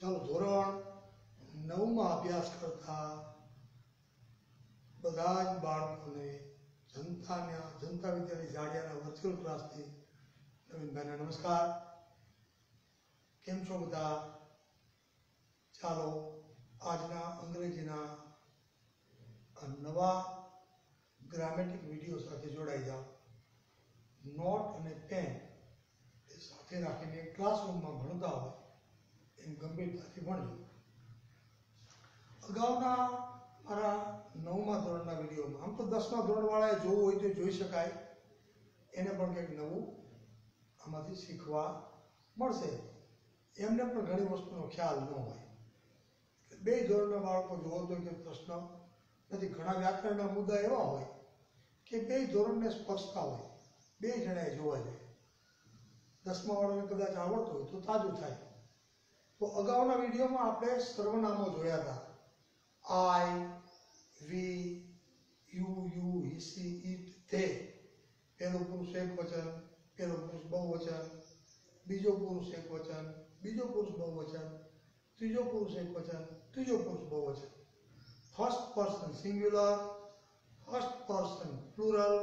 ચાલો ધોરણ 9 માં અભ્યાસ કરતા બધા જ બાળકોને જનતા વિદ્યાલય ઝાડિયાના વર્ચ્યુઅલ ક્લાસથી નવીનભાઈને નમસ્કાર. કેમ છો બધા? ચાલો આજના અંગ્રેજીના નવા ગ્રામેટિક વિડીયો સાથે જોડાઈ જાઓ. નોટ અને પેન એ સાથે રાખીને ક્લાસરૂમમાં ભણતા હોય એમ ગંભીરતાથી ભણજો. અગાઉના મારા 9મા ધોરણના વિડીયોમાં, આમ તો 10મા ધોરણવાળાએ જોવું હોય તો જોઈ શકાય, એને પણ કંઈક નવું આમાંથી શીખવા મળશે. એમને પણ ઘણી વસ્તુનો ખ્યાલ ન હોય. બે ધોરણના બાળકો જોવો તો કે પ્રશ્ન નથી. ઘણા વ્યાકરણના મુદ્દા એવા હોય કે બે ધોરણને સ્પર્શતા હોય, બે જણાએ જોવા જોઈએ. 10મા વાળાને કદાચ આવડતું હોય તો તાજું થાય. તો અગાઉના વિડીયોમાં આપણે સર્વનામો જોયા હતા. આઈ, we, you, he, she, it, તે. પહેલું પુરુષ એકવચન, પહેલો પુરુષ બહુવચન, બીજો પુરુષ એકવચન, બીજો પુરુષ બહુવચન, ત્રીજો પુરુષ એકવચન, ત્રીજો પુરુષ બહુવચન. First person singular, first person plural,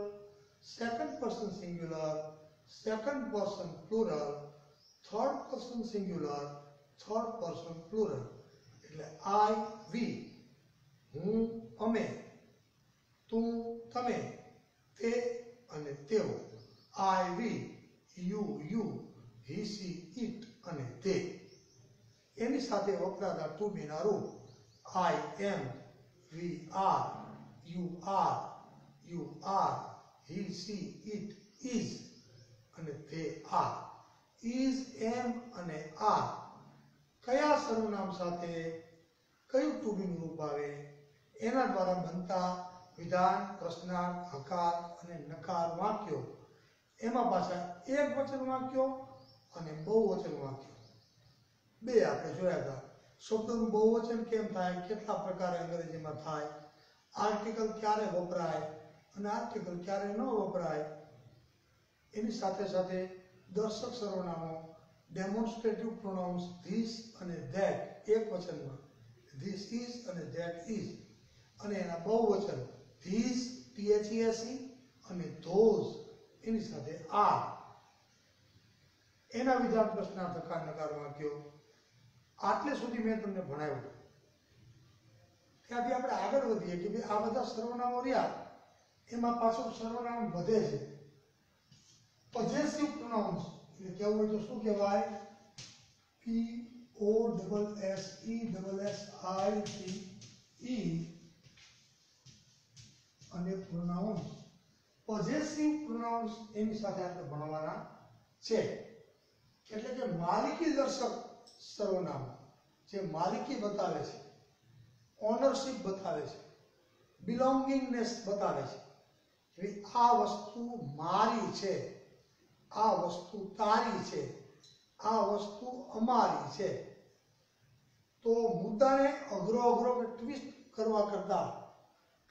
second person singular, second person plural, third person singular, third person plural. એટલે આઈ, વી, હું, અમે, તું, તમે, તે અને તેઓ. I, we, you, he, she, it અને તે. એની સાથે વપરાતા ટુ બી ના રૂપ I am, we are, you are, he, she, it is અને તે આર. ઇઝ, એમ અને આર કયા સર્વનામ સાથે કયું ટુ બી નું રૂપ આવે એના દ્વારા બનતા વિધાન, પ્રશ્નાર્થ, હકાર અને નકાર વાક્યો. એમાં પાછા એક વચન વાક્યો અને બહુવચન વાક્યો બે આપણે જોયા હતા. શબ્દનું બહુવચન કેમ થાય, કેટલા પ્રકારે અંગ્રેજીમાં થાય, આર્ટિકલ ક્યારે વપરાય અને આર્ટિકલ ક્યારે ન વપરાય. એની સાથે સાથે દર્શક સર્વનામો, ડેમોન્સ્ટ્રેટિવ પ્રોનાઉન્સ ધીસ અને ધેટ એક વચનમાં, ધીસ ઇઝ અને ધેટ ઇઝ, અને એના બહુવચન ધીસ, THESE અને ધોઝ એની સાથે આર. એના વિધાન, પ્રશ્નાર્થ, હકાર, નકાર વાક્યો. આટલે સુધી મેં તમને ભણાવ્યું. ત્યાંથી આપણે આગળ વધીએ કે ભાઈ આ બધા સર્વનામો રહ્યા, એમાં પાછું સર્વનામ વધે છે. પોઝેસિવ પ્રોનાઉન્સ એટલે કેવું હોય તો શું કહેવાય? POSSESSITE અને પ્રોનાઉન્સ. પોઝેસિવ પ્રોનાઉન્સ એની સાથે આપણે ભણવાના છે. એટલે કે માલિકી દર્શક સર્વનામ, જે માલિકી બતાવે છે, ઓનરશિપ બતાવે છે, બિલોંગિંગનેસ બતાવે છે. આ વસ્તુ મારી છે, આ વસ્તુ તારી છે, આ વસ્તુ અમારી છે. તો મુદ્દાને અઘરો કે ટ્વિસ્ટ કરવા કરતા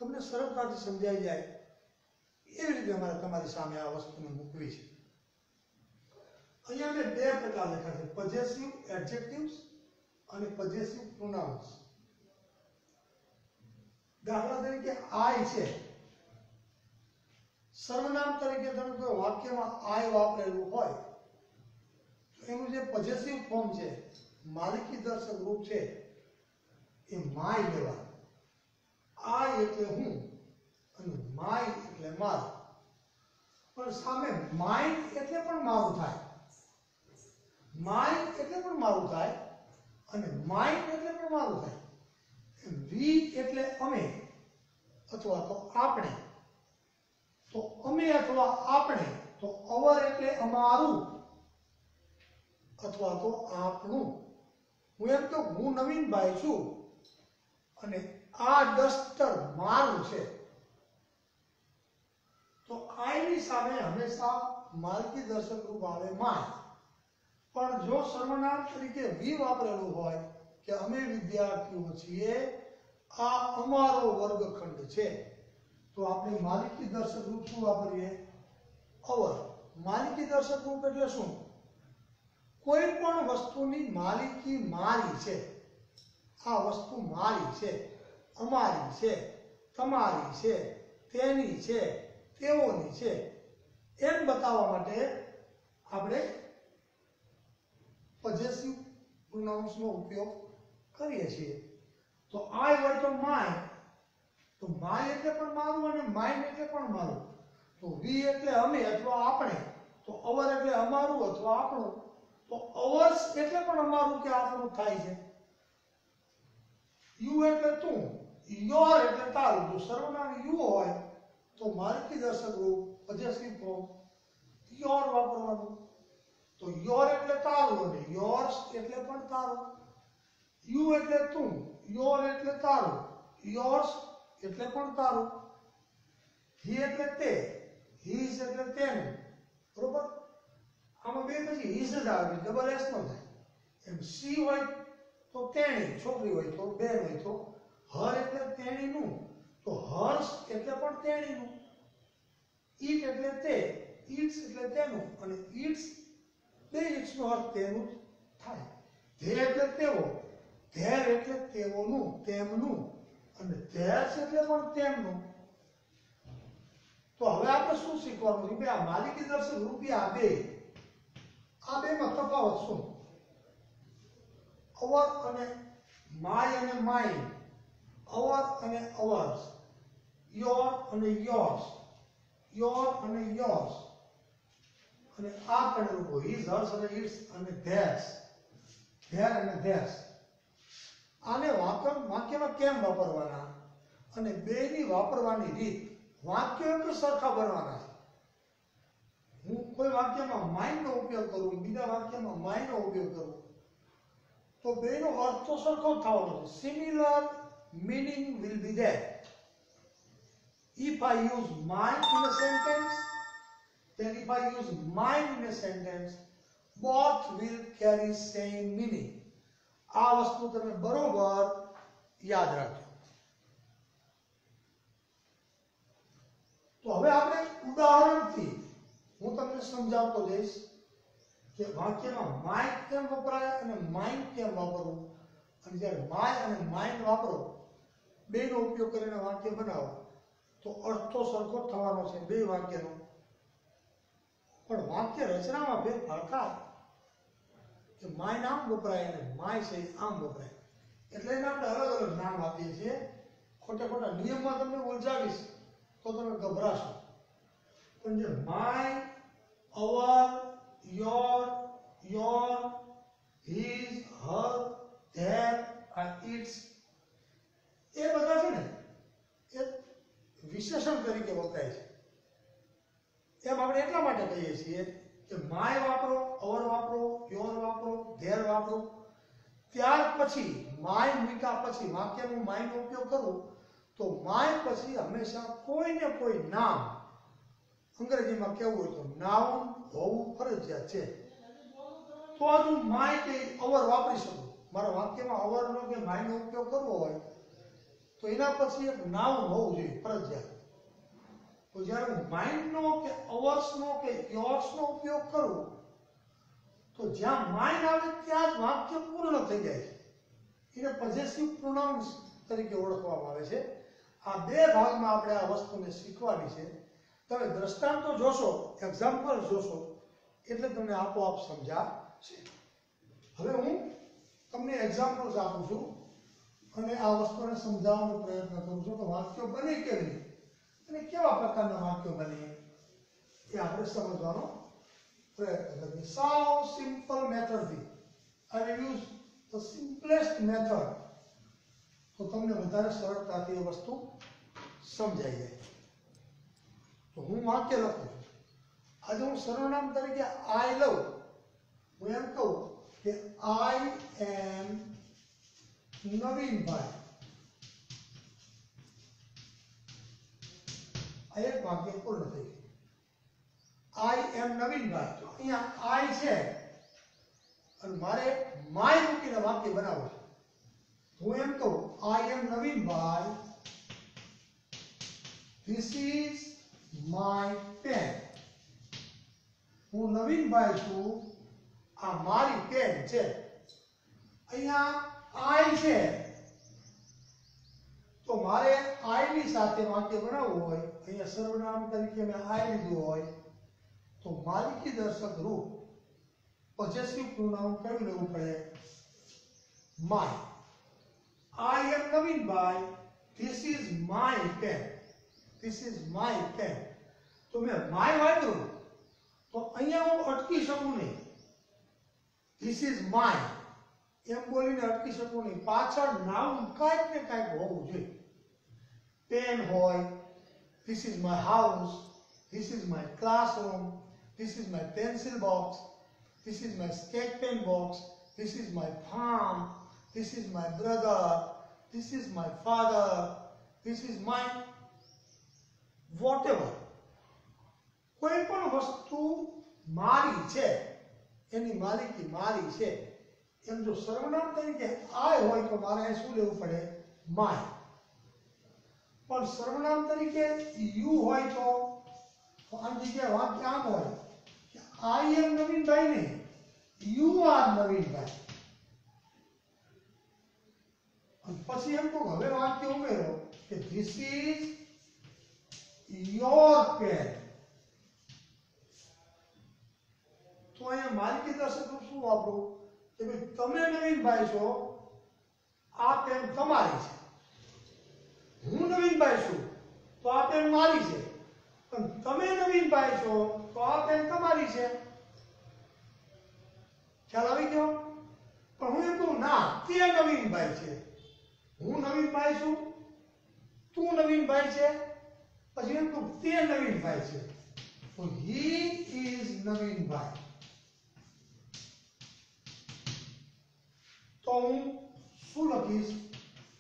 તમને સરળતાથી સમજાઈ જાય એવી રીતે અમારે તમારી સામે આ વસ્તુને મૂકવી છે. અહીંયા મેં બે પ્રકાર લખ્યા છે, પોઝેસિવ એડજેક્ટિવ્સ અને પોઝેસિવ પ્રોનાઉન્સ. દાખલા તરીકે આઈ છે, સર્વનામ તરીકે તમે કોઈ વાક્યમાં આઈ વાપરેલું હોય તો એનું જે પોઝેસિવ ફોર્મ છે, માલિકી દર્શક રૂપ છે, એ માય લેવાય. આઈ એટલે હું અને માય એટલે મારું. પણ સામે માઇન્ડ એટલે પણ મારું થાય, માઇન્ડ એટલે પણ મારું થાય અને માઇન્ડ એટલે પણ મારું થાય. વી એટલે અમે અથવા તો આપણે, તો અમે અથવા આપણે, તો અવર એટલે અમારું અથવા તો આપણું. હું એમ તો હું નવીનભાઈ છું અને આ ડસ્ટર મારું છે. તો આઈની સામે હંમેશા માલિકી દર્શક રૂપ આવે માય. પણ જો સર્વનામ તરીકે વી વાપરેલું હોય કે અમે વિદ્યાર્થીઓ છીએ, આ અમારો વર્ગખંડ છે, તો આપણે માલિકી દર્શક રૂપ શું વાપરીએ? અવર. માલિકી દર્શક રૂપ એટલે શું? કોઈ પણ વસ્તુની માલિકી મારી છે, આ વસ્તુ મારી છે, અમારી છે, તમારી છે, તેની છે, તેઓની છે, એમ બતાવવા માટે આપણે પોઝેસિવ પ્રોનાઉન્સનો ઉપયોગ કરીએ છીએ. તો આઈ હોય તો માય, તો માય એટલે પણ મારું અને માઇન એટલે પણ મારું. તો વી એટલે અમે અથવા આપણે, તો અવર એટલે અમારું અથવા આપણું, તો અવર્સ એટલે પણ અમારું કે આપણું થાય છે. યુ એટલે તું, યોર એટલે તારું. જો સર્વનામ યુ હોય તો માલિકી દર્શક રૂપ પોઝેસિવ ફોર્મ યોર વાપરવાનું. તો યોર એટલે તારું અને યોર્સ એટલે પણ તારું. યુ એટલે તું, યોર એટલે તારું, યોર્સ એટલે પણ તારું. હી એટલે તે, હીઝ એટલે તેનું. બરોબર? આમાં બે પછી હીઝ જ આવે, ડબલ એસ નો થાય. એમ સી હોય તો તેણી, છોકરી હોય તો બેન હોય તો. હર એટલે તેણીનું, તો હર્સ એટલે પણ તેણીનું. ઈટ એટલે તે, ઈટ્સ એટલે તેનું, અને ઈટ્સ બે ઈટ્સ નો અર્થ તેનું થાય. ધે એટલે તેઓ, ધેર એટલે તેઓનું, તેમનું, અને ધેર્સ એટલે પણ તેમનું. તો હવે આપણે શું શીખવાનું છે? આ માલિકી દર્શક રૂપિયા આ બેમાં તફાવત શું? અવર અને માય અને માઇન, અવર અને અવર્સ, યોર અને યોર્સ, યોર અને યોર્સ, અને આ પણ રૂપો હીઝ, હર્સ અને ઇટ્સ અને ધેર્સ, ધેર અને ધેર્સ. આને વાક્યમાં કેમ વાપરવાના અને બેની વાપરવાની રીત, વાક્યો એમ તો સરખા બનવાના છે. હું કોઈ વાક્યમાં માઇન નો ઉપયોગ કરું, બીજા વાક્યમાં માય નો ઉપયોગ કરું, તો બેનો અર્થ તો સરખો જ થવાનો છે. Similar meaning will be there. If I use mine in a sentence, then if I use mine in a sentence, both will carry same meaning. આ વસ્તુ તમે બરોબર યાદ રાખજો. તો હવે આપણે ઉદાહરણથી હું તમને સમજાવતો જઈશ કે વાક્યમાં માય કેમ વપરાય અને માઇન કેમ વાપરવું. અને જ્યારે માય અને માઇન વાપરો, બેનો ઉપયોગ કરીને વાક્ય બનાવો, તો અર્થ તો સરખો જ થવાનો છે બે વાક્યનો. પણ વાક્ય રચનામાં ફેરફાર થાય કે માઇન આમ વપરાય અને માય છે આમ વપરાય. એટલે એને આપણે અલગ અલગ નામ આપીએ છીએ. ખોટા નિયમમાં તમને ઉલઝાવીશ તો તમે ગભરાશો. પણ જે my, our, your, his, her, their અને ઇટ્સ, એ બધા છે ને એ વિશેષણ તરીકે વપરાય છે. એમ આપણે એટલા માટે કહીએ છીએ કે માય વાપરો, અવર વાપરો, યોર વાપરો, ધેર વાપરો. ત્યાર પછી માય મૂક્યા પછી વાક્યનું માયનો ઉપયોગ કરું તો માય પછી હંમેશા કોઈ ને કોઈ નામ, અંગ્રેજીમાં કેવું હોય તો નાઉન હોવું ફરજિયાત છે. તો જ હું માય કે અવર વાપરી શકું. મારા વાક્યમાં અવરનો કે માયનો ઉપયોગ કરવો હોય તો એના પછી એક નાઉન હોવું જોઈએ ફરજિયાત. તો જ્યારે હું માઇન્ડનો કે અવર્સનો કે યોર્સનો ઉપયોગ કરું તો જ્યાં માઇન્ડ આવે ત્યાં જ વાક્ય પૂર્ણ થઈ જાય છે. એને પોઝેસિવ પ્રોનાઉન્સ તરીકે ઓળખવામાં આવે છે. આ બે ભાગમાં આપણે આ વસ્તુને શીખવાની છે. તમે દ્રષ્ટાંતો જોશો, એક્ઝામ્પલ જોશો એટલે તમને આપોઆપ સમજાશે. હવે હું તમને એક્ઝામ્પલ્સ આપું છું અને આ વસ્તુને સમજાવવાનો પ્રયત્ન કરું છું કે વાક્યો બને કેવી રીતે અને કેવા પ્રકારના વાક્યો બને એ આપણે સમજવાનો પ્રયત્ન કરીએ. સાવ સિમ્પલ મેથડથી I will use the simplest method, તો તમને વધારે સરળતાથી એ વસ્તુ સમજાઈ જાય. તો હું વાક્ય લખું છું. આજે હું સર્વનામ તરીકે આઈ લઉં, હું એમ કહું કે આઈ એમ નવીનભાઈ. આ એક વાક્ય પૂર્ણ થઈ ગયું. આઈ એમ નવીનભાઈ. તો અહીંયા આઈ છે અને મારે માય મૂકીને વાક્ય બનાવવું છે. હું એમ કહું I am Navinbhai, this is my pen. હું નવીનભાઈ છું, આ મારી પેન છે. અહીંયા આઈ છે તો મારે આઈ ની સાથે વાક્ય બનાવવું હોય, અહીંયા સર્વનામ તરીકે મેં આઈ લીધું હોય તો માલિકી દર્શક રૂપ પોઝેસિવ પ્રોનાઉન કયું લેવું પડે? My. I am Navinbhai. This is my pen. This is my pen. તો મેં my વાપર્યું તો અહીંયા હું અટકી શકું નહીં. This is my એમ બોલીને અટકી શકું નહીં. પાછળ નામ કાંઈક ને કાંઈક હોવું જોઈએ. પેન હોય, this is my house, this is my classroom, this is my pencil box, this is my sketch pen box, this is my farm, this is my brother, this is my father, this is my whatever. કોઈ પણ વસ્તુ મારી છે, એની માલિકી મારી છે. એમ જો સર્વનામ તરીકે આય હોય તો મારે અહીં શું લેવું પડે? માય. પણ સર્વનામ તરીકે યુ હોય તો આની જગ્યાએ વાક્ય આમ હોય કે આઈ એમ નવીનભાઈ નહીં, યુ આર નવીનભાઈ. પછી એમ કહું હવે વાક્ય ઉમેરો કે ધીસ ઇઝ યોર પેન. તો અહીંયા માલિકી દર્શક રૂપ શું વાપરું કે ભાઈ તમે નવીનભાઈ છો, આ પેન તમારી છે. હું નવીનભાઈ છું તો આ પેન મારી છે, પણ તમે નવીનભાઈ છો તો આ પેન તમારી છે. ખ્યાલ આવી ગયો? પણ હું એમ કહું ના, તે નવીનભાઈ છે, હું નવીનભાઈ છું, તું નવીનભાઈ છે, પછી એમ કહું તે નવીનભાઈ છે, તો હી ઇઝ નવીનભાઈ. તો હું શું લખીશ?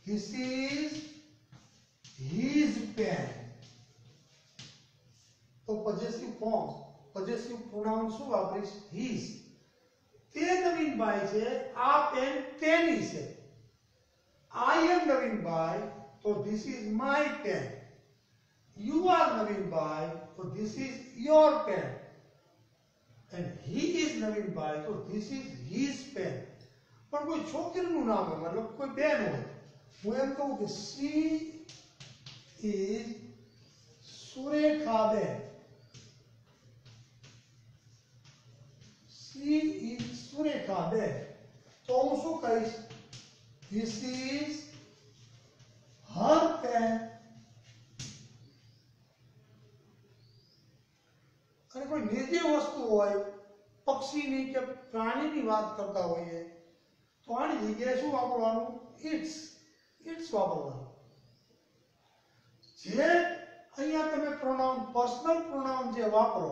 This is his pen. તો પોઝેસિવ ફોર્મ, પોઝેસિવ પ્રોનાઉન શું વાપરીશ? his. તે નવીનભાઈ છે, આ પેન તેની છે. I am નવીનભાઈ તો this is my pen. You are Navinbhai તો this is your pen. And he is Navinbhai તો this is his pen. પણ કોઈ છોકરીનું નામ હોય, મતલબ કોઈ બેન હોય, હું એમ કહું કે she is સુરેખાબેન. she is સુરેખાબેન. તો હું શું કહીશ? this is her pen. અને કોઈ નિર્જીવ વસ્તુ હોય, પક્ષીની કે પ્રાણીની વાત કરતા હોઈએ તો આની જગ્યાએ શું વાપરવાનું? ઇટ્સ. ઇટ્સ વાપરવાનું. જે અહીંયા તમે પ્રોનાઉન, પર્સનલ પ્રોનાઉન જે વાપરો,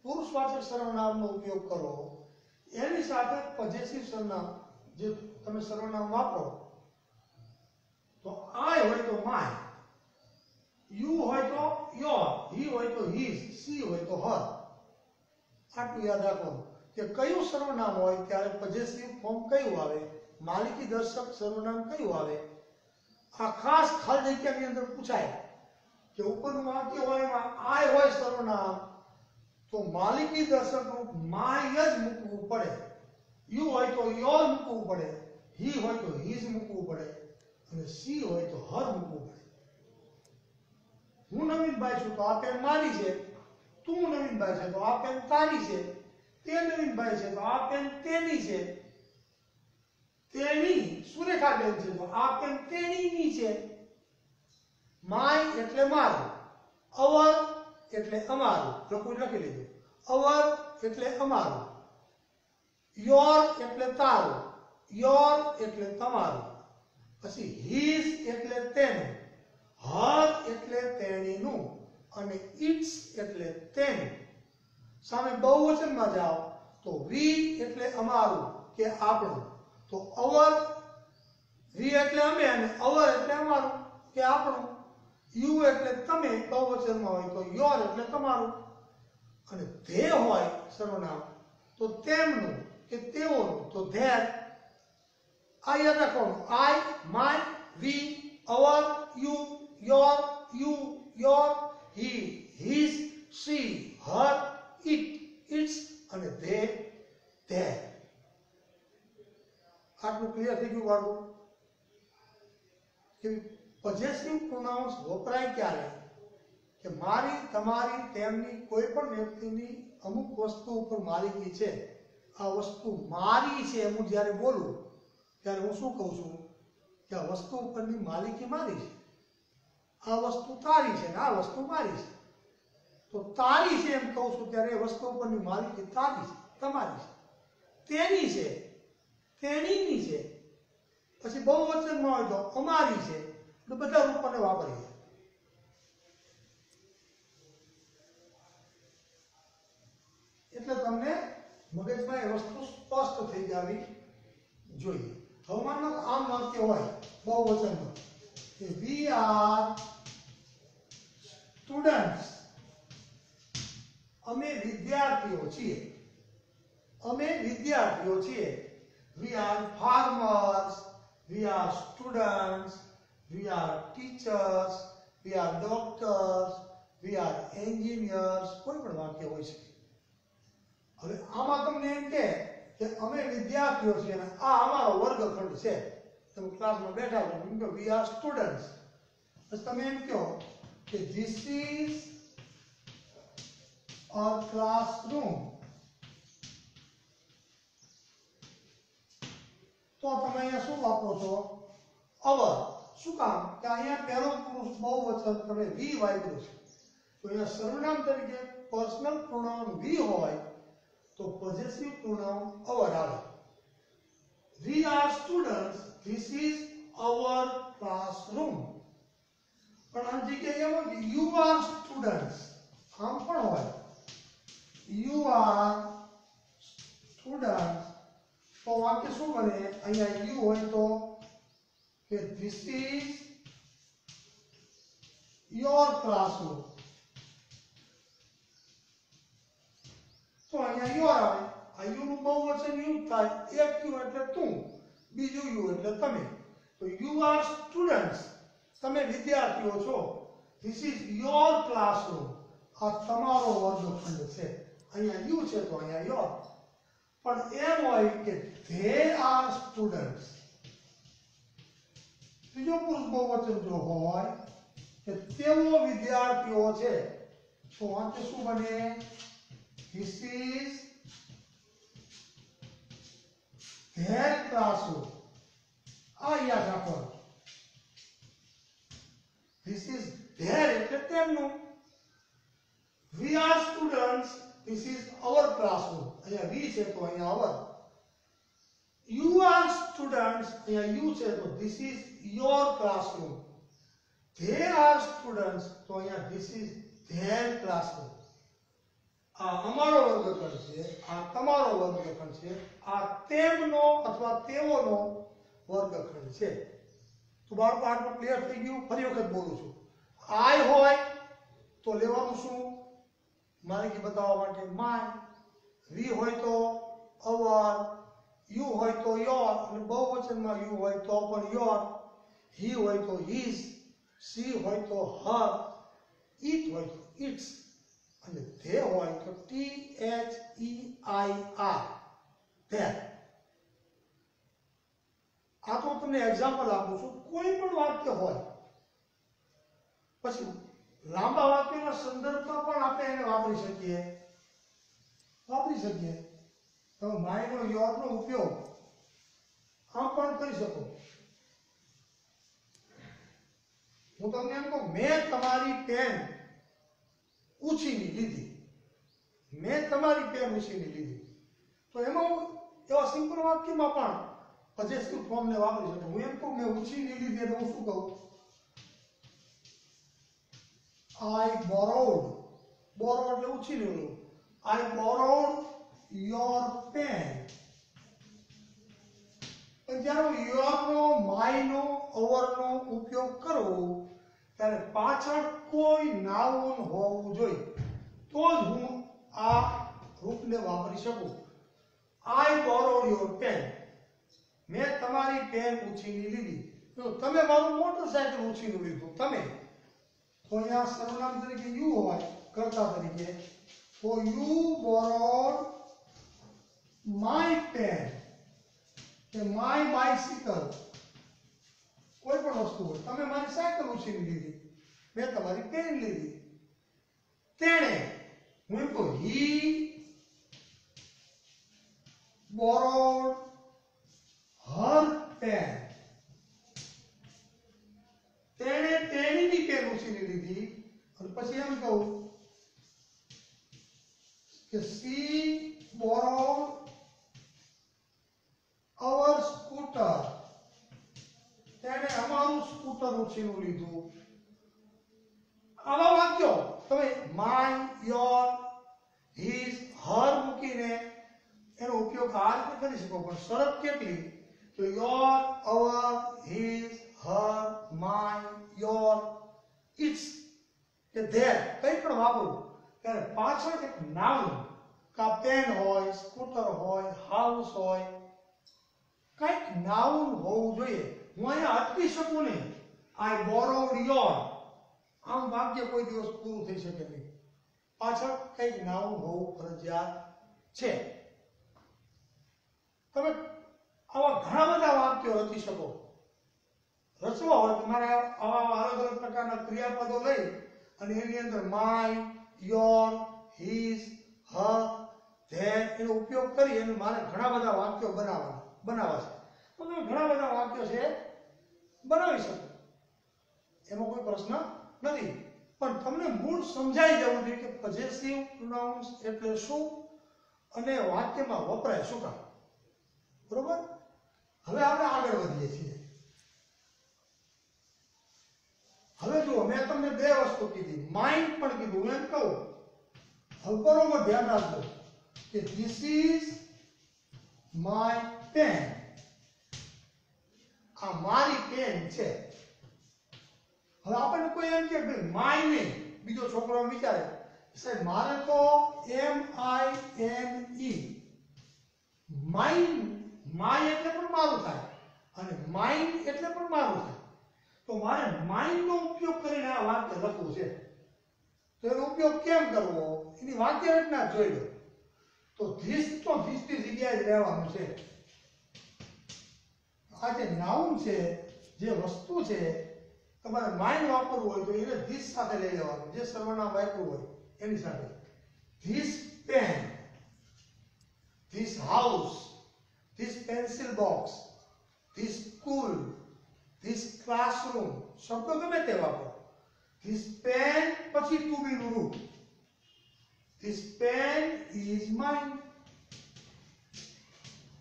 પુરુષવાચક સર્વનામનો ઉપયોગ કરો, એની સાથે પોઝેસિવ સર્વનામ જે તમે સર્વનામ વાપરો, તો આય હોય તો માય, યુ હોય તો યોર, હી હોય તો હિઝ, સી હોય તો હર. આટલું યાદ રાખવાનું કે કયું સર્વનામ હોય ત્યારે પોઝેસિવ ફોર્મ કયું આવે, માલિકી દર્શક સર્વનામ કયું આવે. આ ખાસ ખાલી જગ્યાની અંદર પૂછાય કે ઉપરનું વાક્ય હોય એમાં આય હોય સર્વનામ તો માલિકી દર્શક રૂપ માય જ મૂકવું પડે. યુ હોય તો યોર મૂકવું પડે, હી હોય તો હિઝ મૂકવું પડે, અને સી હોય તો હર મૂકવું પડે. હું નવીનભાઈ છું તો આ પેન મારી છે, તું નવીનભાઈ છે તો આ પેન તારી છે, તે નવીનભાઈ છે તો આ પેન તેની છે, તેની સુરેખાબેન છે તો આ પેન તેણીની છે. માય એટલે મારું, અવર એટલે અમારું, લખું લખી લેજો. અવર એટલે અમારું, યોર એટલે તારું, યોર એટલે તમારું, પછી હિઝ એટલે તેનું, હર એટલે તેણીનું, અને ઇટ્સ એટલે તેનું. સામે બહુવચનમાં જાઓ તો વી એટલે અમારું કે આપણું, તો અવર, વી એટલે અમે અને અવર એટલે અમારું કે આપણું. યુ એટલે તમે બહુવચનમાં હોય તો યોર એટલે તમારું, અને ધે હોય સર્વનામ તો તેમનું કે તેઓનું તો ધેર. આ યાદ રાખવાનું. I, my, we, our, you, your, you, your, he, his, she, her, it, its અને ધે, ધે. આટલું ક્લિયર થઈ ગયું બાળકો? કે પોઝેસિવ પ્રોનાઉન્સ વપરાય ક્યારે? કે મારી, તમારી, તેમની, કોઈ પણ વ્યક્તિની અમુક વસ્તુ ઉપર માલિકી છે, આ વસ્તુ મારી છે હું જ્યારે બોલું ત્યારે હું શું કહું છું કે આ વસ્તુ ઉપરની માલિકી મારી છે, આ વસ્તુ તારી છે ને આ વસ્તુ મારી છે. તો તારી છે એમ કહું છું ત્યારે એ વસ્તુ ઉપરની માલિકી તારી છે, તમારી છે, તેની છે, તેણીની છે. પછી બહુવચનમાં હોય તો અમારી છે. એટલે બધા રૂપોને વાપરીએ. એટલે તમને મગજમાં એ વસ્તુ સ્પષ્ટ થઈ જવી જોઈએ. હવે માનો કે આમ વાક્ય હોય બહુવચનમાં કે વી આર સ્ટુડન્ટ્સ, અમે વિદ્યાર્થીઓ છીએ, અમે વિદ્યાર્થીઓ છીએ. We are farmers, we are students, we are teachers, we are doctors, we are engineers. કોઈ પણ વાક્ય હોઈ શકે. હવે આમાં તમને એમ કે અમે વિદ્યાર્થીઓ છીએ અને આ અમારો વર્ગખંડ છે. તમે ક્લાસમાં બેઠા છો એમ કહો વી આર સ્ટુડન્ટ્સ. પછી તમે એમ કહો કે ધીસ ઇઝ અ ક્લાસરૂમ. તો તમે અહીંયા શું વાપરો છો? અવર. શું કામ? કે અહીંયા પહેલો પુરુષ બહુવચન તમે વી વાપર્યું છે. તો અહીંયા સર્વનામ તરીકે પર્સનલ પ્રોનાઉન વી હોય તો પોઝેસિવ પ્રોનાઉન અવર આવે. We are students, this is our classroom. પણ આ જગ્યાએ એમ હોય યુ આર સ્ટુડન્ટ્સ, આમ પણ હોય યુ આર સ્ટુડન્ટ્સ. તો વાક્ય શું બને? અહીંયા યુ હોય તો કે ધીસ ઇઝ યોર ક્લાસરૂમ. તો અહીંયા યોર આવે. આ યુ નું બહુવચન યુ થાય. એક યુ એટલે તું, બીજું યુ એટલે તમે. તો યુ આર સ્ટુડન્ટ્સ, તમે વિદ્યાર્થીઓ છો. ધીસ ઇઝ યોર ક્લાસરૂમ, આ તમારો વર્ગખંડ છે. અહીંયા યુ છે તો અહીંયા યોર. પણ એમ હોય કે ધે આર સ્ટુડન્ટ્સ. ત્રીજો પુરુષ બહુવચન જો હોય કે તેઓ વિદ્યાર્થીઓ છે તો વાક્ય શું બને? This is their classroom. આ યાદ રાખો. This is their એટલે તેમનું. We are students. This is our classroom. અહીંયા we છે તો અહીંયા our. You are students. અહીંયા you છે તો this is your classroom. They are students. તો અહીંયા this is their classroom. આ અમારો વર્ગખંડ છે, આ તમારો વર્ગખંડ છે, આ તેમનો અથવા તેઓનો વર્ગખંડ છે. તો બાળકો આટલું ક્લિયર થઈ ગયું? ફરી વખત બોલું છું. આઈ હોય તો લેવાનું શું? માલિકી બતાવવા માટે માય. વી હોય તો અવર. યુ હોય તો યોર. અને બહુવચનમાં યુ હોય તો પણ યોર. હી હોય તો હિઝ. સી હોય તો હર. ઈટ હોય તો ઇટ્સ. અને ધે હોય તો THEIR. ધેર. આ તો તમને એક્ઝામ્પલ આપું છું. કોઈ પણ વાક્ય હોય પછી લાંબા વાક્યના સંદર્ભમાં પણ આપણે એને વાપરી શકીએ. તમે માયનો યોરનો ઉપયોગ આમ પણ કરી શકો. હું તમને એમ કહું મેં તમારી પેન ઉછીની લીધી. મેં તમારી પેન ઉછીની લીધી. તો એમાં એવા સિમ્પલ વાક્યમાં પણ પોઝેસિવ ફોર્મને વાપરી શકું. હું એમ કહું મેં ઉછીની લીધી એટલે હું શું કહું? I borrowed. borrow એટલે ઉછીની લીધું. I borrowed your pen. પણ જ્યારે હું your no, my no, our નો ઉપયોગ કરું ત્યારે પાછળ કોઈ નાઉન હોવું જોઈએ તો જ હું આ રૂપને વાપરી શકું. I borrowed your pen. મેં તમારી પેન ઉછીની લીધી. તો તમે મારું મોટરસાયકલ ઉછીનું લીધું. તમે તો અહીંયા સર્વનામ તરીકે યુ હોય, કર્તા તરીકે. તો યુ borrowed માય પેન કે માય બાઇસિકલ, કોઈ પણ વસ્તુ હોય, તમે મારી સાયકલ ઉછીની લીધી, મેં તમારી પેન લીધી. તેણે, હું એમ કહું, હી borrowed her pen. તેણે તેણીની પેન ઉછીની લીધી. અને પછી એમ કહું કે she borrowed our scooter. તેણે અમારું સ્કૂટર ઉછીનું લીધું. આવા વાક્યો તમે માય, યોર, હિઝ, હર મૂકીને એનો ઉપયોગ આ રીતે કરી શકો. પણ શરત કેટલી? તો your, our, his, her, my, your, its કે ધેર કંઈ પણ વાપરો ત્યારે પાછળ એક નાઉન, કા પેન હોય, સ્કૂટર હોય, હાઉસ હોય, કંઈક નાઉન હોવું જોઈએ. હું અહીંયા અટકી શકું નહીં. આઈ બોરોડ યોર, આમ વાક્ય કોઈ દિવસ પૂરું થઈ શકે નહીં. પાછળ કંઈક નાઉન હોવું ફરજિયાત છે. તમે આવા ઘણા બધા વાક્યો રચી શકો. રચવા હોય તો મારે આવા અલગ અલગ પ્રકારના ક્રિયાપદો લઈ અને એની અંદર my, your, his, Har, there એનો ઉપયોગ કરી અને મારે ઘણા બધા વાક્યો બનાવવા છે. તો તમે ઘણા બધા વાક્યો છે બનાવી શકો, એમાં કોઈ પ્રશ્ન નથી. પણ તમને મૂળ સમજાઈ જવું જોઈએ કે પોઝેસિવ પ્રોનાઉન્સ એટલે શું અને વાક્યમાં વપરાય શું કામ. બરોબર? હવે આપણે આગળ વધીએ છીએ. હવે જુઓ, મેં તમને બે વસ્તુ કીધી, માઇન્ડ પણ કીધું. એમ કહું, હવે બરોબર ધ્યાન રાખજો કે ધીસ ઇઝ માય પેન. આ મારી પેન છે. હવે આપણને કોઈ એમ કે ભાઈ માય નહીં, બીજો છોકરો વિચારે સાહેબ મારે તો MINE માઇન, માય એટલે પણ મારું થાય અને માઇન એટલે પણ મારું થાય. તો મારે માઇન નો ઉપયોગ કરીને આ વાક્ય લખવું છે. તો એનો ઉપયોગ કેમ કરવો એની વાક્ય રચના જોઈ લો. તો ધીસ ની જગ્યાએ જ રહેવાનું છે. આ જે નાઉન છે, જે વસ્તુ છે, તમારે માઇન વાપરવું હોય તો એને ધીસ સાથે લઈ લેવાનું. જે સર્વનામ વાપરવું હોય એની સાથે. This pen, this house, this pencil box, this school, this classroom, શબ્દો ગમે તે વાપરો. ધીસ પેન પછી ટુ બી નું રૂપ. This pen is mine.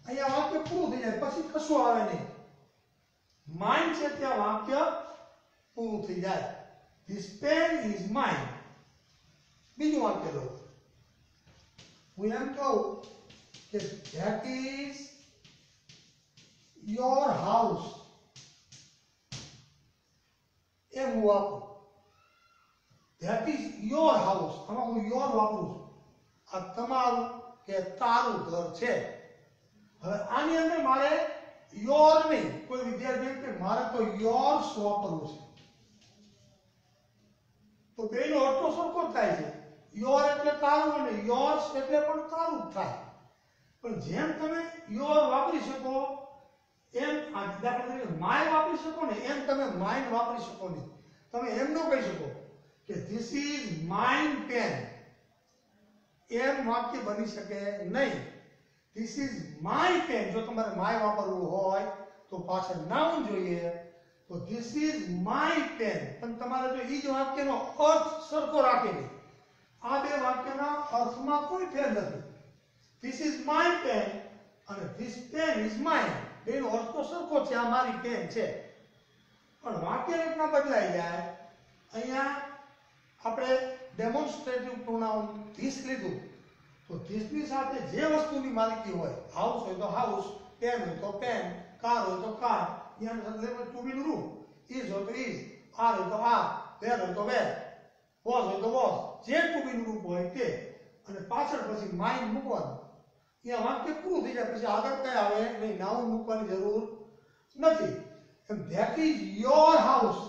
અહીંયા વાક્ય પૂરું થઈ જાય, પછી કશું આવે નહીં. માઇન છે ત્યાં વાક્ય પૂરું થઈ જાય. This pen is mine. બીજું વાક્ય લો. હું એમ કહું કે ધેટ ઇઝ યોર હાઉસ. એમ હું વાપરું. ધેટ ઇઝ યોર હાઉસ, આમાં હું યોર વાપરું છું. આ તમારું કે તારું ઘર છે. હવે આની અંદર મારે યોર નહીં, કોઈ વિદ્યાર્થી કે મારે તો યોર્સ વાપરવું છે, તો બેનો અર્થ સરખો થાય છે. યોર એટલે તારું અને યોર્સ એટલે પણ તારું જ થાય. પણ જેમ તમે યોર વાપરી શકો એમ આ દાખલા તરીકે માય વાપરી શકો ને, એમ તમે માઇન વાપરી શકો નહીં. તમે એમ ન કહી શકો કે ધીસ ઇઝ માઇન પેન. એમ વાક્ય બની શકે નહીં. This is my pen. જો તમારે માય વાપરવું હોય તો પાછળ નાઉન જોઈએ. તો ધીસ ઇઝ માય પેન. પણ તમારે જો એ જ વાક્યનો અર્થ સરખો રાખીને, આ બે વાક્યના અર્થમાં કોઈ ફેર નથી. ધીસ ઇઝ માય પેન અને ધીસ પેન ઇઝ માઇન, બેનો અર્થ તો સરખો છે. આ મારી પેન છે. પણ વાક્ય રચના બદલાઈ જાય. અહીંયા આપણે ડેમોન્સ્ટ્રેટિવ પ્રોનાઉન ધીસ લીધું, તો ધીસની સાથે જે વસ્તુની માલિકી હોય, હાઉસ હોય તો હાઉસ, પેન હોય તો પેન, કાર હોય તો કાર, એના સાથે ટુ બી નું રૂપ, ઇઝ હોય તો ઇઝ, આર હોય તો આર, વેર હોય તો વેર, વોઝ હોય તો વોઝ, જે ટુ બી નું રૂપ હોય તે, અને પાછળ પછી માઇન મૂકવાનું. અહીંયા વાક્ય પૂરું થઈ જાય. પછી આગળ કઈ આવે નહીં, નાઉન મૂકવાની જરૂર નથી. That is your house.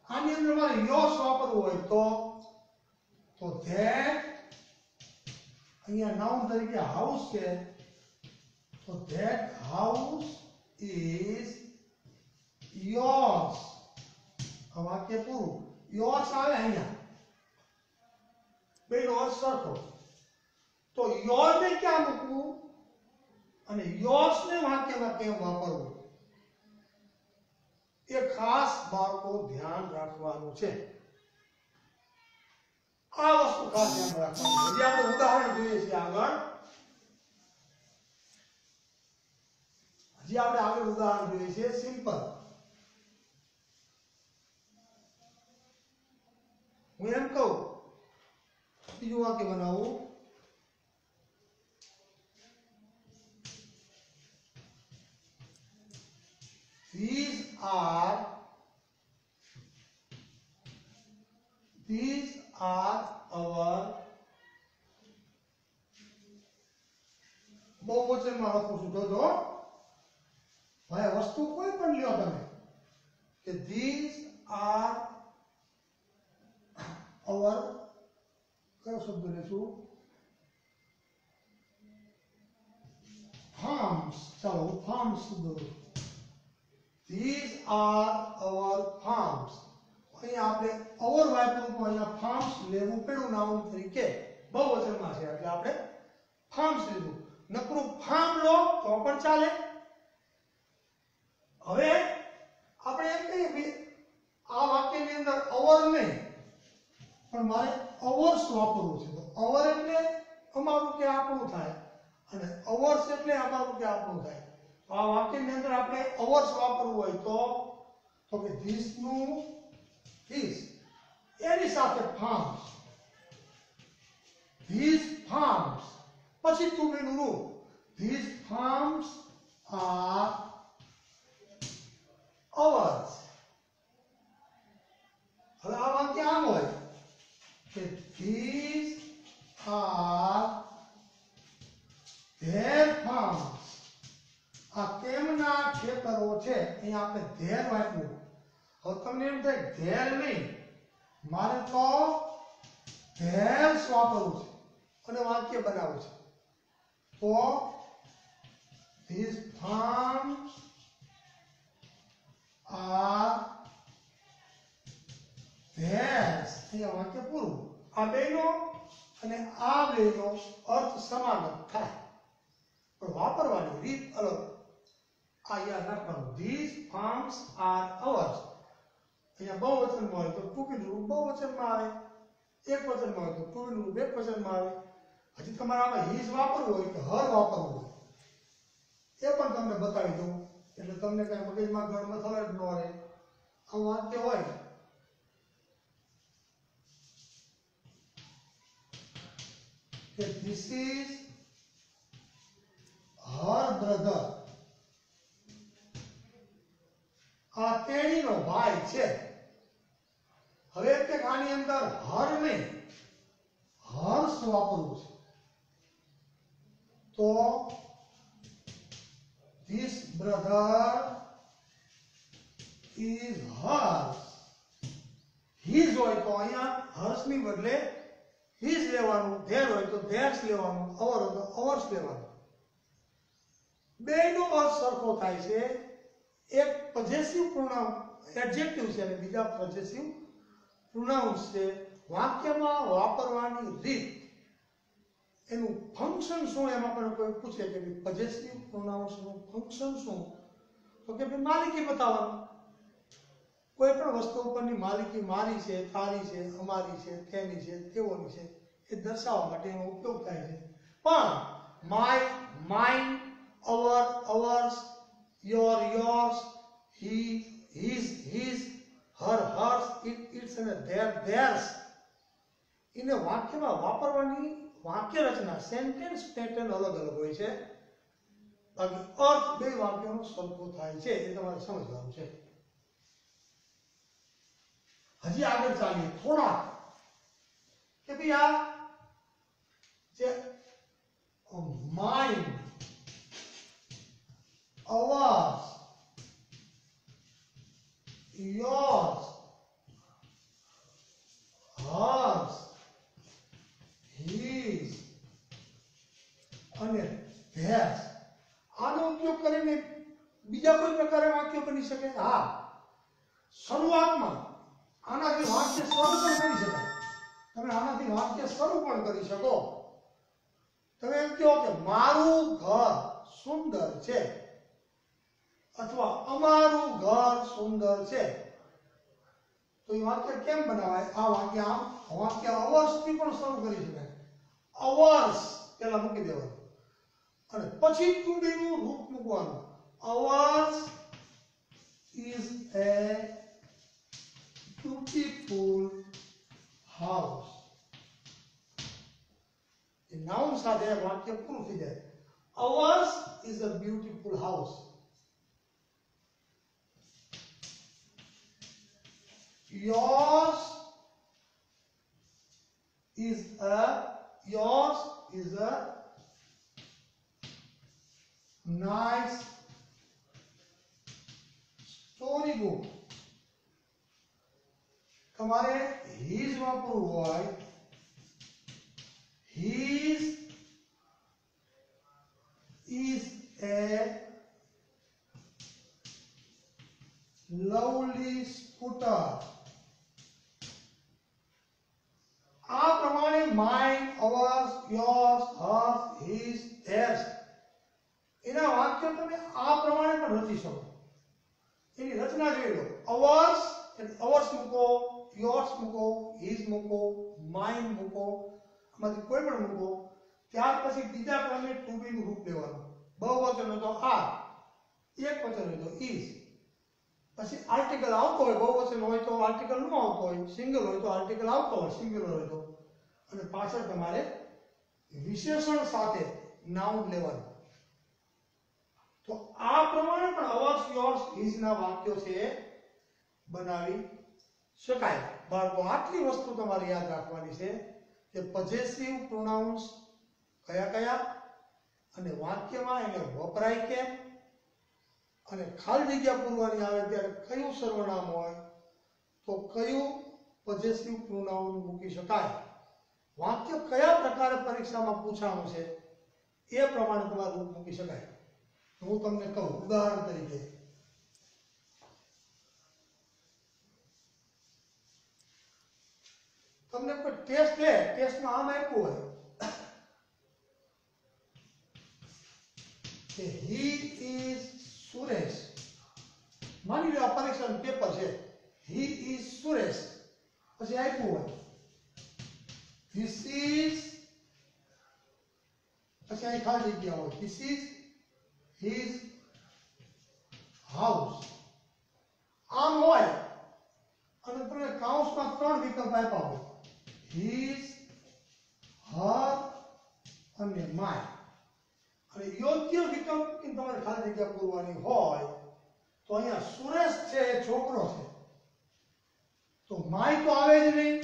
આની અંદર મારે યોર્સ વાપરવું હોય તો ધેટ, અહીંયા નાઉન તરીકે હાઉસ છે તો that house is yours. આ વાક્ય પૂરું. yours આવે અહીંયા બેનો અર્થ સરખો. તો યોર ને ક્યાં મૂકવું અને યોર્સ ને વાક્યમાં કેમ વાપરવું એ ખાસ બાળકો ધ્યાન રાખવાનું છે. આ વસ્તુ ખાસ ધ્યાન રાખવાનું. હજી આપણે ઉદાહરણ જોઈએ છીએ આગળ. ઉદાહરણ જોઈએ છીએ સિમ્પલ. હું એમ કહું બીજું વાક્ય બનાવું. These are our બહુવચનમાં લખું છું. જોજો ભાઈ વસ્તુ કોઈ પણ લ્યો તમે કે these are our કયો શબ્દ લેશું farms. ચાલો હું farms શબ્દ લઉં. These are our farms. અહીંયા આપણે our વાપર્યું તો અહીંયા farms લેવું પડ્યું નામ તરીકે બહુવચનમાં છે એટલે આપણે farms લીધું. નકરું farm લો તો પણ ચાલે. હવે આપણે એમ કહીએ આ વાક્યની અંદર our નહીં પણ મારે ours વાપરવું છે. તો our એટલે અમારું કે આપણું થાય અને ours એટલે અમારું કે આપણું થાય. આ વાક્યની અંદર આપણે ours વાપરવું હોય તો કે this નું this એની સાથે farms. These farms પછી તું બેનું રૂ. These farms are ours. હવે આ વાક્ય આમ હોય કે these are their farms. આ તેમના ખેતરો છે. અહીંયા આપણે ધેર વાપર્યું. હવે તમને એમ થાય ધેર નહીં મારે તો ધેર્સ વાપરવું છે અને વાક્ય બનાવવું છે. તો these farms are theirs. અહીંયા વાક્ય પૂરું. આ બેનો અને આ બેનો અર્થ સમાન થાય પણ વાપરવાની રીત અલગ. આ યાદ રાખવાનું. These farms are ours. અહીંયા બહુવચનમાં હોય તો ટુ બી રૂપ બહુવચનમાં આવે. એક વચનમાં હોય તો ટુ બી રૂપ એક વચનમાં આવે. હજી તમારે આમાં his વાપરવું હોય કે her વાપરવું હોય એ પણ તમને બતાવી દઉં એટલે તમને કઈ મગજમાં ગણમાં થવા જ ન રહે. આ વાક્ય હોય કે this is her brother. આ તેણીનો ભાઈ છે. હવે કે આની અંદર હર નહીં હર્ષ વાપરવું છે. તો this brother is hers. his હોય તો અહીંયા હર્ષની બદલે his લેવાનું. their હોય તો theirs લેવાનું. our હોય તો ours લેવાનું. બેનો અર્થ સરખો થાય છે. એક પોઝેસિવ પ્રોનાઉન એડજેક્ટિવ છે અને બીજા પોઝેસિવ પ્રોનાઉન્સ છે. વાક્યમાં વાપરવાની રીત એનું ફંક્શન શું એમાં પણ કોઈ પૂછે કે પોઝેસિવ પ્રોનાઉન્સ નું ફંક્શન શું તો કે ભાઈ માલિકી બતાવવાનું. કોઈ પણ વસ્તુ ઉપરની માલિકી મારી છે તારી છે અમારી છે તેની છે તેઓની છે એ દર્શાવવા માટે એનો ઉપયોગ થાય છે. પણ my mine our ours your yours he his her hers it's and their theirs એને વાક્યમાં વાપરવાની વાક્ય રચના સેન્ટેન્સ પેટર્ન અલગ અલગ હોય છે. બાકી અર્થ બે વાક્યનો સરખો થાય છે એ તમારે સમજવાનું છે. હજી આગળ ચાલીએ થોડા કે ભાઈ આ જે mind ours yours hers his અને theirs આ શકે? હા, શરૂઆતમાં આનાથી વાક્ય શરૂ પણ કરી શકાય. તમે આનાથી વાક્ય શરૂ પણ કરી શકો. તમે એમ કહો કે મારું ઘર સુંદર છે અથવા અમારું ઘર સુંદર છે. તો એ વાક્ય કેમ બનાવાય? આ વાક્ય અવર્સથી પણ શરૂ કરી શકાય. અવર્સ પેલા મૂકી દેવાનું અને પછી ટુ બી નું રૂપ મૂકવાનું. Ours is a beautiful house. એ નાઉન સાથે વાક્ય પૂરું થઈ જાય. Ours is a beautiful house. Yours is a nice storybook. તમારે his વાપરવું હોય. His is a lovely scooter. આ પ્રમાણે mine, ours, yours, hers, his, theirs એના વાક્યો તમે આ પ્રમાણે પણ રચી શકો. એની રચના જોઈ લો. અવર્સ એટલે અવર્સ મૂકો, યોર્સ મૂકો, હિઝ મૂકો, માઇન મૂકો, આમાંથી કોઈ પણ મૂકો. ત્યાર પછી બીજા ક્રમે ટુ બી નું રૂપ લેવાનું. બહુવચન હોય તો આર, એકવચન હોય તો ઇઝ. પછી આર્ટિકલ આવતો હોય, બહુવચન હોય તો આર્ટિકલ ન આવતો હોય, સિંગલ હોય તો આર્ટિકલ આવતો હોય, સિંગલ હોય તો. અને પાછળ તમારે વિશેષણ સાથે નાઉન લેવાનું. તો આ પ્રમાણે પણ અવર્સ, યોર્સ, હિઝ ના વાક્યો છે બનાવી શકાય. બાળકો, આટલી વસ્તુ તમારે યાદ રાખવાની છે કે પોઝેસિવ પ્રોનાઉન્સ કયા કયા અને વાક્યમાં એને વપરાય કેમ, અને ખાલી જગ્યા પૂરવાની આવે ત્યારે કયું સર્વનામ હોય તો કયું પોઝેસિવ પ્રોનાઉન મૂકી શકાય. વાક્ય કયા પ્રકારે પરીક્ષામાં પૂછાણું છે એ પ્રમાણે તમારે રૂપ મૂકી શકાય. હું તમને કહું ઉદાહરણ તરીકે, તમને કોઈ ટેસ્ટ લે, ટેસ્ટમાં આમ આપ્યું હોય કે હી ઇઝ સુરેશ. માની લો આ પરીક્ષાનું પેપર છે, હી ઇઝ સુરેશ. પછી આપ્યું હોય ધીસ ઇઝ, પછી અહીં ખાલી જગ્યા હોય ધીસ ઇઝ હિઝ હાઉસ. આમ હોય અને તમને કાઉન્સમાં ત્રણ વિકલ્પ આપ્યા હોય, હિઝ, હર અને માય. અને યોગ્ય વિકલ્પ તમારે ખાલી જગ્યા પૂરવાની હોય તો અહીંયા સુરેશ છે એ છોકરો છે તો માય તો આવે જ નહીં.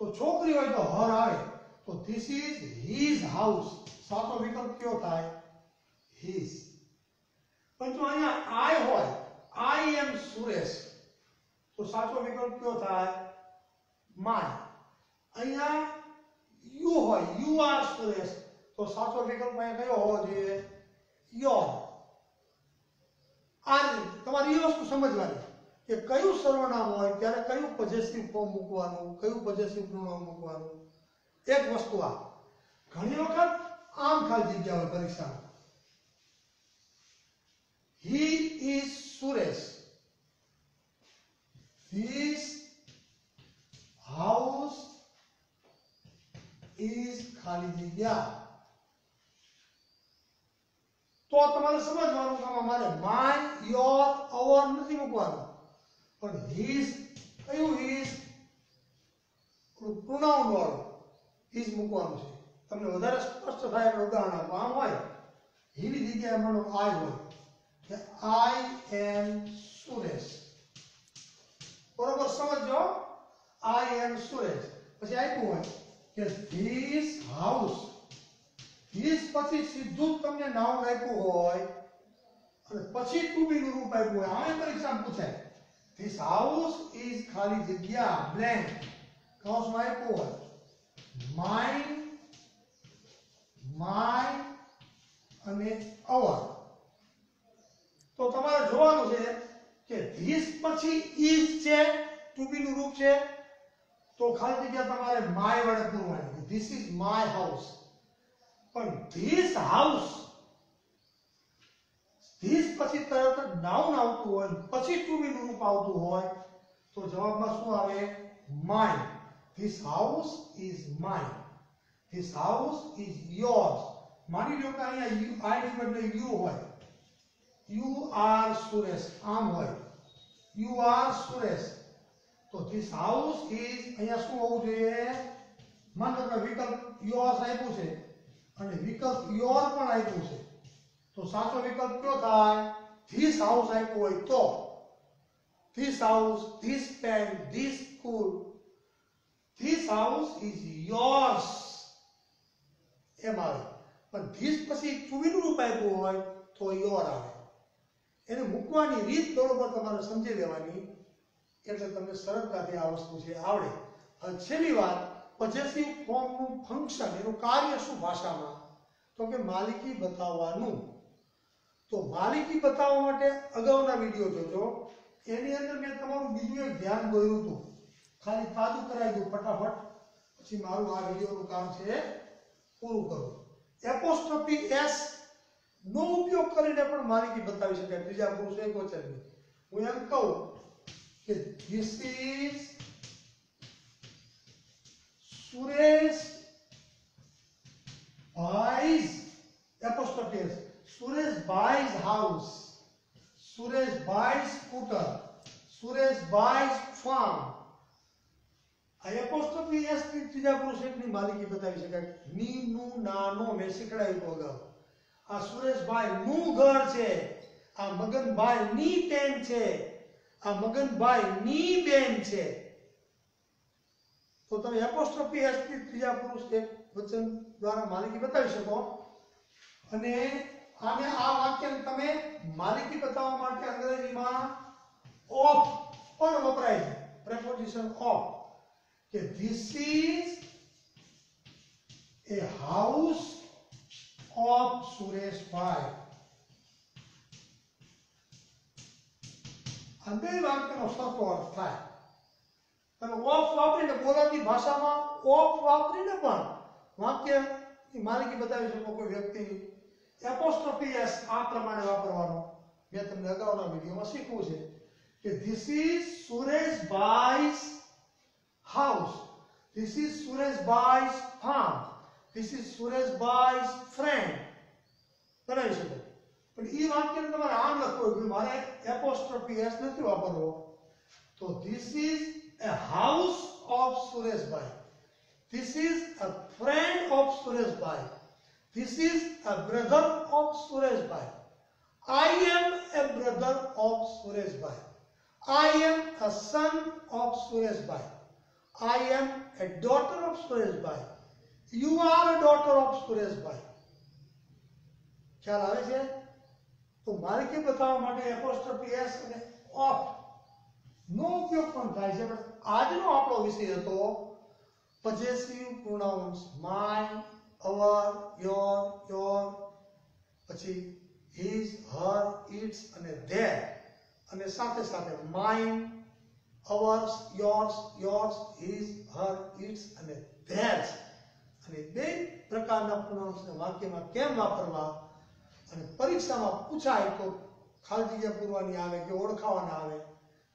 તો છોકરી હોય તો હર આવે. તો ધીસ ઇઝ હિઝ હાઉસ. સાચો વિકલ્પ કયો થાય? હિઝ. પણ જો અહીંયા આઈ હોય, આઈ એમ સુરેશ, તો સાચો વિકલ્પ કયો થાય? માય. અહીંયા યુ હોય, યુ આર સુરેશ, તો સાચો વિકલ્પ અહીંયા કયો હોવો જોઈએ? યોર. આ તમારે એ વસ્તુ સમજવાની કે કયું સર્વનામ હોય ત્યારે કયું પોઝેસિવ ફોર્મ મૂકવાનું, કયું પોઝેસિવ પ્રોનાઉન મૂકવાનું. એક વસ્તુ આ. ઘણી વખત આમ ખાલી જગ્યા હોય પરીક્ષામાં. He is Suresh. His house is ખાલી જગ્યા. તો તમારે સમજવાનું કે અમારે માય, યોર, અવર નથી મૂકવાનું, પણ હિઝ, કયું હિઝ? પ્રોનાઉન વાળું હિઝ મૂકવાનું છે. તમને વધારે સ્પષ્ટ થાય એટલે ઉદાહરણ આપો. આમ હોય હિની જગ્યાએ માનો આઈ હોય કે આઈ એમ સુરેશ. બરોબર સમજો? આઈ એમ સુરેશ. પછી આપ્યું હોય કે ધીસ હાઉસ. ધીસ પછી સીધું જ તમને નાઉન આપ્યું હોય અને પછી ટુ બી નું રૂપ આપ્યું હોય. આમે પરીક્ષામાં પૂછાય ધીસ હાઉસ ઇઝ ખાલી જગ્યા બ્લેન્ક. કૌંસમાં આપ્યું હોય માઇન, માય અને અવર. તો તમારે જોવાનું છે પછી is છે to be નું રૂપ છે તો ખાલી જગ્યા તમારે my વડે પૂરવાની this is my house પણ this house this પછી તરત નાઉન આવતું હોય પછી to be નું રૂપ આવતું હોય તો જવાબમાં શું આવે mine this house is mine this house is yours માની લો કે અહીંયા I ની બદલે you હોય you are સુરેશ આમ હોય you are સુરેશ તો this house is અહીંયા શું હોવું જોઈએ માનો કે વિકલ્પ yours આપ્યું છે અને વિકલ્પ your પણ આપ્યું છે તો સાચો વિકલ્પ કયો થાય this house આપ્યું હોય તો this house this pen this school this house is yours એમ આવે પણ this પછી to be નું રૂપ આપ્યું હોય તો your આવે એને મૂકવાની રીત બરોબર તમારે સમજી લેવાની એટલે તમને સરળતાથી આ વસ્તુ છે આવડે હવે છેલ્લી વાત પોઝેસિવ ફોર્મનું ફંક્શન એનું કાર્ય શું ભાષામાં તો કે માલિકી બતાવવાનું તો માલિકી બતાવવા માટે અગાઉના વિડિયો જોજો એની અંદર મેં તમારું બીજું એક ધ્યાન દોર્યું હતું ખાલી તાજું કરાવી દઉં ફટાફટ પછી મારું આ વિડિયોનું કામ છે પૂરું કરું એપોસ્ટ્રોફી એસ નો ઉપયોગ કરીને પણ માલિકી બતાવી શકાય ત્રીજા પુરુષ એકવચનની હું એમ કહું કે this is Suresh bhai's apostrophe s Suresh bhai's house Suresh bhai's scooter Suresh bhai's farm આ એપોસ્ટ્રોફી એસ ની ત્રીજા પુરુષ એકની માલિકી બતાવી શકાય ની નું ના નો મેં શીખડાવ્યું અગાઉ આ સુરેશભાઈ નું ઘર છે આ મગનભાઈ ની પેન છે આ મગનભાઈ ની બેન છે તો તમે એપોસ્ટ્રોફી એસ થી ત્રીજા પુરુષ એક વચન દ્વારા માલિકી બતાવી શકો અને આને આ વાક્યને તમે માલિકી બતાવવા માટે અંગ્રેજીમાં ઓફ પણ વપરાય છે પ્રેપોઝિશન ઓફ કે this is a house of Sureshbhai આ બે વાક્યનો સરખો અર્થ થાય તમે ઓફ વાપરીને બોલાતી ભાષામાં ઓફ વાપરીને પણ વાક્યની માલિકી બતાવી શકો કોઈ વ્યક્તિની એપોસ્ટ્રોફી એસ આ પ્રમાણે વાપરવાનો મેં તમને અગાઉના વિડીયોમાં શીખવું છે કે this is સુરેશભાઈ's house this is સુરેશભાઈ's farm this is સુરેશભાઈ's friend બનાવી શકો પણ એ વાક્યને તમારે આમ લખવું હોય મારે એપોસ્ટ્રોફી એસ નથી વાપરવો તો this is a house of Sureshbhai this is a friend of Sureshbhai this is a brother of Sureshbhai I am a brother of Sureshbhai I am a son of Sureshbhai I am a daughter of Sureshbhai You are a daughter of Sureshbhai ખ્યાલ આવે છે તો માલિકી બતાવવા માટે apostrophe S અને of નો ઉપયોગ પણ થાય છે પણ આજનો આપણો વિષય હતો possessive pronouns my our your પછી હિઝ હર ઇટ્સ અને ધેર અને સાથે સાથે mine ours yours his her its અને ધેર્સ અને બે પ્રકારના પ્રોનાઉન્સને વાક્યમાં કેમ વાપરવા અને પરીક્ષામાં પૂછાય તો ખાલી જગ્યા પૂરવાની આવે કે ઓળખાવાના આવે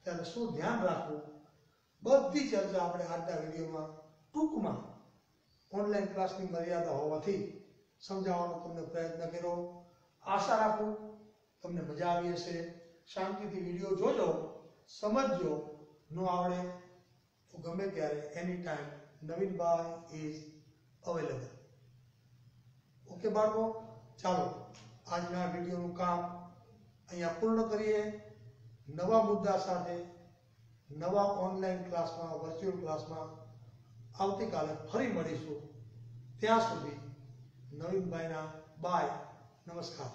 ત્યારે શું ધ્યાન રાખવું બધી ચર્ચા આપણે આજના વિડીયોમાં ટૂંકમાં ઓનલાઈન ક્લાસની મર્યાદા હોવાથી સમજાવવાનો તમને પ્રયત્ન કર્યો આશા રાખું તમને મજા આવી હશે શાંતિથી વિડીયો જોજો સમજજો ન આવડે તો ગમે ત્યારે any time Navinbhai is available okay બાળકો ચાલો આજના વિડીયોનું કામ અહીંયા પૂર્ણ કરીએ નવા મુદ્દા સાથે નવા ઓનલાઈન ક્લાસમાં વર્ચ્યુઅલ ક્લાસમાં આવતીકાલે ફરી મળીશું ત્યાં સુધી નવીનભાઈના બાય નમસ્કાર